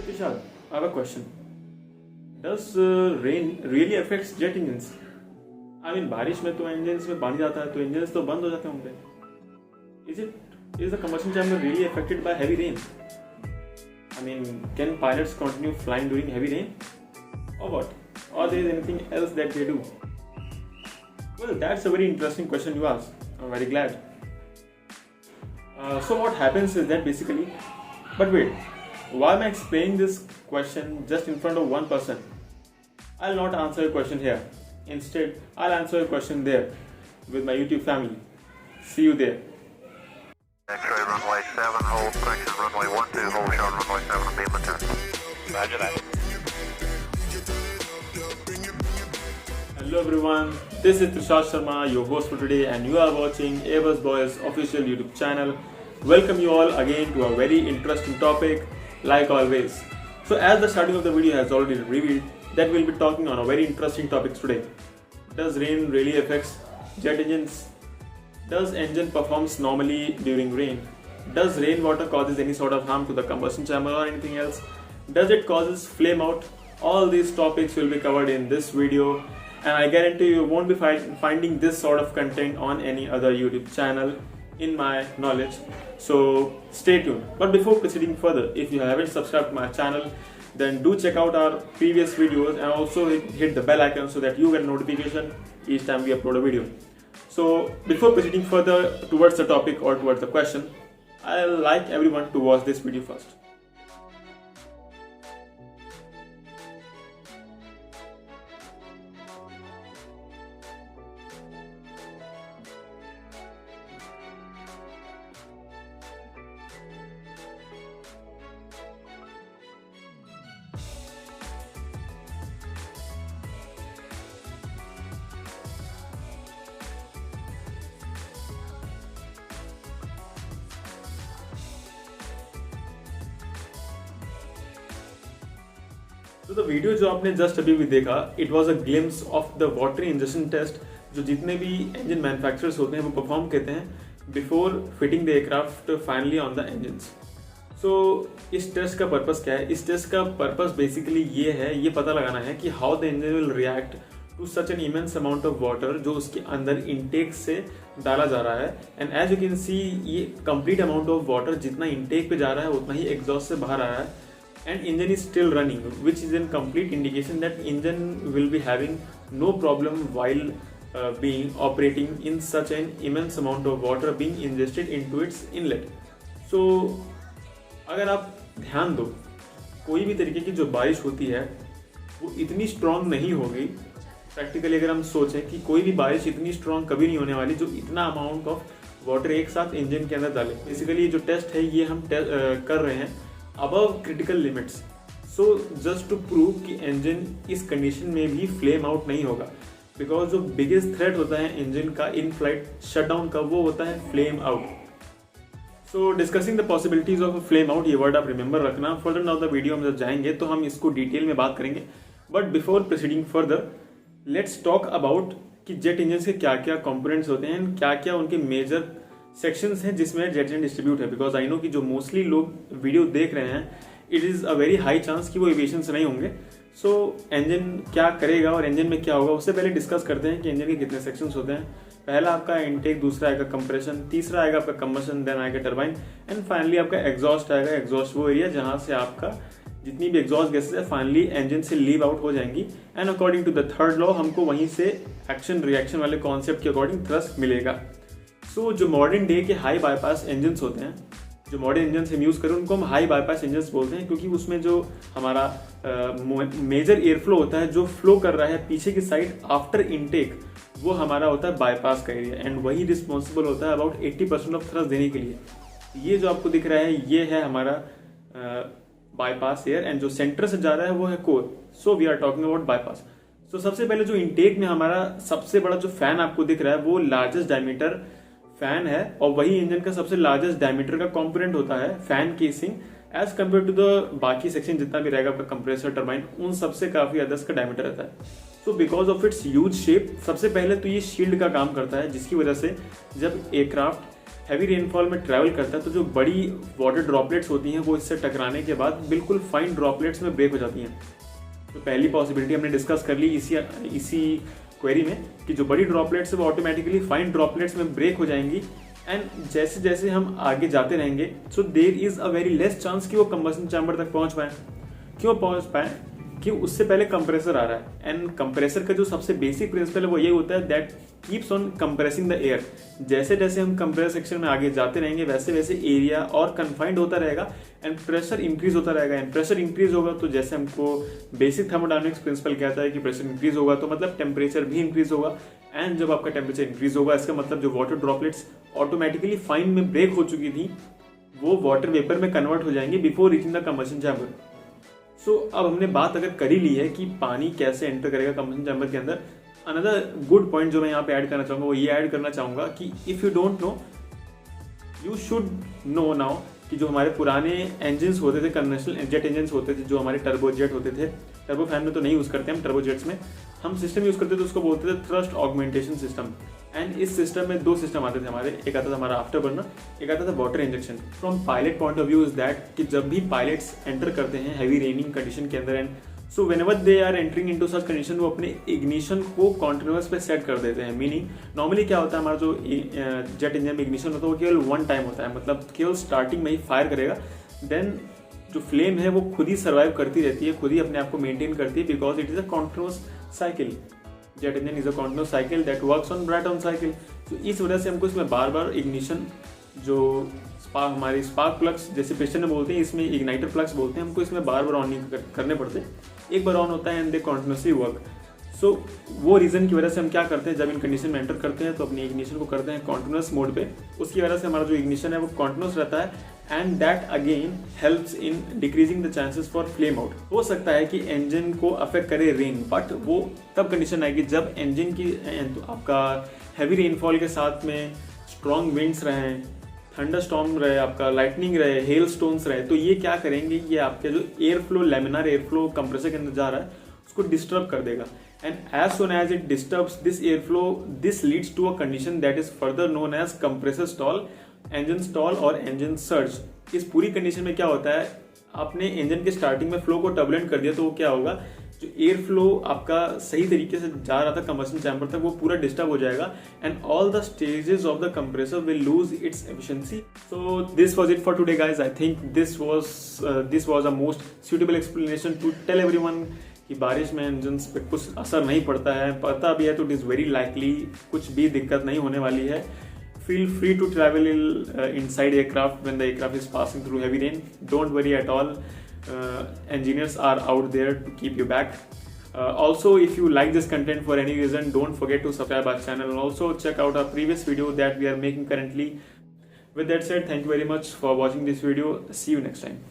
Tishad, I have a question. Does rain really affects jet engines? I mean, बारिश में तो engines में पानी जाता है तो engines तो बंद हो जाते होंगे. Is the combustion chamber really affected by heavy rain? I mean, can pilots continue flying during heavy rain? Or what? Or there is anything else that they do? Well, that's a very interesting question you asked. I'm very glad. So what happens is that basically, but wait, why am I explaining this question just in front of one person? I'll not answer your question here. Instead, I'll answer your question there with my YouTube family. See you there. X-ray runway 7, hold correction runway 12, hold short runway 7, beam return. Roger that. Hello everyone, this is Tushar Sharma, your host for today, and you are watching Airbus Boys official YouTube channel. Welcome you all again to a very interesting topic, like always. So as the starting of the video has already revealed, that we'll be talking on a very interesting topic today. Does rain really affects jet engines? Does engine performs normally during rain? Does rainwater causes any sort of harm to the combustion chamber or anything else? Does it causes flame out? All these topics will be covered in this video, and I guarantee you won't be finding this sort of content on any other YouTube channel in my knowledge. So stay tuned. But before proceeding further, if you haven't subscribed to my channel, then do check out our previous videos and also hit the bell icon so that you get a notification each time we upload a video. So before proceeding further towards the topic or towards the question, I'd like everyone to watch this video first. तो the video जो आपने just अभी भी देखा, it was a glimpse of the water injection test जो जितने भी engine manufacturers होते हैं वो परफॉर्म करते हैं before fitting the aircraft finally on the engines. So इस टेस्ट का पर्पस क्या है? इस टेस्ट का पर्पस बेसिकली ये पता लगाना है कि how the engine will react to such an immense amount of water जो उसके अंदर इनटेक से डाला जा रहा है. And as you can see, ये कंप्लीट अमाउंट ऑफ वाटर जितना इनटेक पे जा रहा है उतना ही एग्जॉस्ट से बाहर आ रहा है. And engine is still running, which is a complete indication that engine will be having no problem while being operating in such an immense amount of water being ingested into its inlet. So अगर आप ध्यान दो, कोई भी तरीके की जो बारिश होती है वो इतनी स्ट्रॉन्ग नहीं होगी. प्रैक्टिकली अगर हम सोचें कि कोई भी बारिश इतनी स्ट्रॉन्ग कभी नहीं होने वाली जो इतना अमाउंट ऑफ वाटर एक साथ इंजन के अंदर डाले. बेसिकली जो टेस्ट है ये हम कर रहे हैं above critical limits. So just to prove कि engine इस कंडीशन में भी फ्लेम आउट नहीं होगा, बिकॉज जो बिगेस्ट थ्रेट होता है इंजन का इन फ्लाइट शटडाउन का वो होता है flame out. So discussing the possibilities of flame out, ये वर्ड आप रिमेंबर रखना. फर्दर नाउ द वीडियो हम जब जाएंगे तो हम इसको डिटेल में बात करेंगे. But before proceeding further, let's talk about कि जेट इंजन के क्या क्या कंपोनेंट्स होते हैं, क्या क्या उनके मेजर सेक्शंस हैं जिसमें जेट इंजन डिस्ट्रीब्यूट है. बिकॉज आई नो कि जो मोस्टली लोग वीडियो देख रहे हैं, it is a very high chance कि वो एविएशन से नहीं होंगे. सो इंजन क्या करेगा और इंजन में क्या होगा, उससे पहले डिस्कस करते हैं कि इंजन के कितने सेक्शंस होते हैं. पहला आपका इनटेक, दूसरा आएगा कंप्रेशन, तीसरा आएगा आपका कंबशन, देन आएगा टरबाइन, एंड फाइनली आपका एग्जॉस्ट आएगा. एग्जॉस्ट वो एरिया जहां से आपका जितनी भी एग्जॉस्ट गैसेस है फाइनली इंजन से लीव आउट हो जाएंगी. And according to the third law हमको वहीं से एक्शन रिएक्शन वाले कॉन्सेप्ट के अकॉर्डिंग थ्रस्ट मिलेगा. सो जो मॉडर्न डे के हाई बाईपास इंजन्स होते हैं, जो मॉडर्न इंजन हम यूज़ करें उनको हम हाई बाईपास इंजन्स बोलते हैं, क्योंकि उसमें जो हमारा मेजर एयर फ्लो होता है जो फ्लो कर रहा है पीछे की साइड आफ्टर इनटेक, वो हमारा होता है बाईपास का एरिया. एंड वही रिस्पॉन्सिबल होता है अबाउट 80% ऑफ थ्रस्ट देने के लिए. ये जो आपको दिख रहा है ये है हमारा बाईपास एयर, एंड जो सेंटर से जा रहा है वो है core. So we are talking about bypass. तो सबसे पहले जो इनटेक में हमारा सबसे बड़ा जो फैन आपको दिख रहा है वो लार्जेस्ट डायमीटर फैन है, और वही इंजन का सबसे लार्जेस्ट डायमीटर का कंपोनेंट होता है fan casing, as compare to the बाकी सेक्शन जितना भी रहेगा आपका कंप्रेसर, टरबाइन, उन सबसे काफी ज्यादा इसका डायमीटर रहता है. So because of its huge shape, सबसे पहले तो ये शील्ड का काम करता है, जिसकी वजह से जब एयरक्राफ्ट हैवी रेनफॉल में ट्रैवल करता है तो जो बड़ी वाटर ड्रॉपलेट्स होती हैं वो इससे टकराने के बाद बिल्कुल फाइन ड्रॉपलेट्स में ब्रेक हो जाती हैं। तो पहली पॉसिबिलिटी हमने डिस्कस कर ली इसी क्वेरी में कि जो बड़ी ड्रॉपलेट्स है वो ऑटोमेटिकली फाइन ड्रॉपलेट्स में ब्रेक हो जाएंगी एंड जैसे जैसे हम आगे जाते रहेंगे so there is a very less chance कि वो कंबशन चैम्बर तक पहुंच पाए। क्यों पहुंच पाए? कि उससे पहले कंप्रेसर आ रहा है एंड कंप्रेसर का जो सबसे बेसिक प्रिंसिपल है वो ये होता है that keeps on compressing the air. जैसे जैसे हम कंप्रेस सेक्शन में आगे जाते रहेंगे वैसे वैसे एरिया और कन्फाइंड होता रहेगा एंड प्रेशर इंक्रीज होता रहेगा। एंड प्रेशर इंक्रीज होगा तो जैसे हमको बेसिक थर्मोडायनेमिक्स प्रिंसिपल कहता है कि प्रेशर इंक्रीज होगा तो मतलब टेम्परेचर भी इंक्रीज होगा एंड जब आपका टेम्परेचर इंक्रीज होगा इसका मतलब जो वाटर ड्रॉपलेट्स ऑटोमेटिकली फाइन में ब्रेक हो चुकी थी वो वाटर वेपर में कन्वर्ट हो जाएंगे before reaching the combustion chamber. So अब हमने बात अगर कर ही ली है कि पानी कैसे एंटर करेगा कंबशन चैम्बर के अंदर, अनदर गुड पॉइंट जो मैं यहाँ पे ऐड करना चाहूंगा वो ये ऐड करना चाहूंगा कि if you don't know you should know now कि जो हमारे पुराने इंजन्स होते थे, कन्वेंशनल जेट इंजन्स होते थे, जो हमारे टर्बो जेट होते थे, टर्बो फैन में तो नहीं यूज करते हम, टर्बो जेट्स में हम सिस्टम यूज करते थे उसको बोलते थे थ्रस्ट ऑगमेंटेशन सिस्टम। एंड इस सिस्टम में दो सिस्टम आते थे हमारे, एक आता था हमारा आफ्टर बर्नर, एक आता था water injection. From pilot point of view is that कि जब भी पायलट्स एंटर करते हैं हैवी रेनिंग कंडीशन के अंदर and so whenever they are entering into such condition वो अपने इग्निशन को कॉन्टिन्यूअस पे सेट कर देते हैं। मीनिंग नॉर्मली क्या होता है हमारा जो जेट इंजन में इग्निशन होता है वो केवल वन टाइम होता है, मतलब केवल स्टार्टिंग में ही फायर करेगा, देन जो फ्लेम है वो खुद ही सर्वाइव करती रहती है, खुद ही अपने आप को मेंटेन करती है because it is a continuous cycle. Jet engine is a continuous cycle that works on Brayton cycle. तो इस वजह से हमको इसमें बार बार इग्निशन जो हमारी स्पार्क प्लग्स जैसे पिस्टन में बोलते हैं इसमें इग्नाइटर प्लग्स बोलते हैं, हमको इसमें बार बार ऑन नहीं करने पड़ते, एक बार ऑन होता है एंड दे कॉन्टिन्यूसली वर्क। सो वो रीजन की वजह से हम क्या करते हैं जब इन कंडीशन में एंटर करते हैं तो अपनी इग्निशन को करते हैं कॉन्टिन्यूस मोड पे, उसकी वजह से हमारा जो इग्निशन है वो कॉन्टिन्यूस रहता है and that again helps in decreasing the chances for flame out. हो सकता है कि इंजन को अफेक्ट करे रेन, बट वो तब कंडीशन आएगी जब इंजन की आपका हैवी रेनफॉल के साथ में स्ट्रॉन्ग विंड्स रहें, थंडर स्टॉर्म रहे, आपका लाइटनिंग रहे, हेल स्टोन्स रहे, तो ये क्या करेंगे, ये आपके जो air flow laminar air flow compressor के अंदर जा रहा है उसको डिस्टर्ब कर देगा and as soon as it disturbs this air flow this leads to a condition that is further known as compressor stall, engine stall और इंजन सर्ज। इस पूरी कंडीशन में क्या होता है, आपने इंजन के स्टार्टिंग में फ्लो को टर्बुलेंट कर दिया तो वो क्या होगा, जो एयर फ्लो आपका सही तरीके से जा रहा था कंबशन चैम्बर तक वो पूरा डिस्टर्ब हो जाएगा and all the stages of the compressor will lose its efficiency. So this was it for today guys. I think this was a most suitable explanation to tell everyone कि बारिश में engines पे कुछ असर नहीं पड़ता है, पता भी है तो इट इज़ वेरी लाइकली कुछ भी दिक्कत नहीं होने वाली है। Feel free to travel inside aircraft when the aircraft is passing through heavy rain. Don't worry at all. Engineers are out there to keep you back. Also, if you like this content for any reason, don't forget to subscribe our channel and also check out our previous video that we are making currently. With that said, thank you very much for watching this video. See you next time.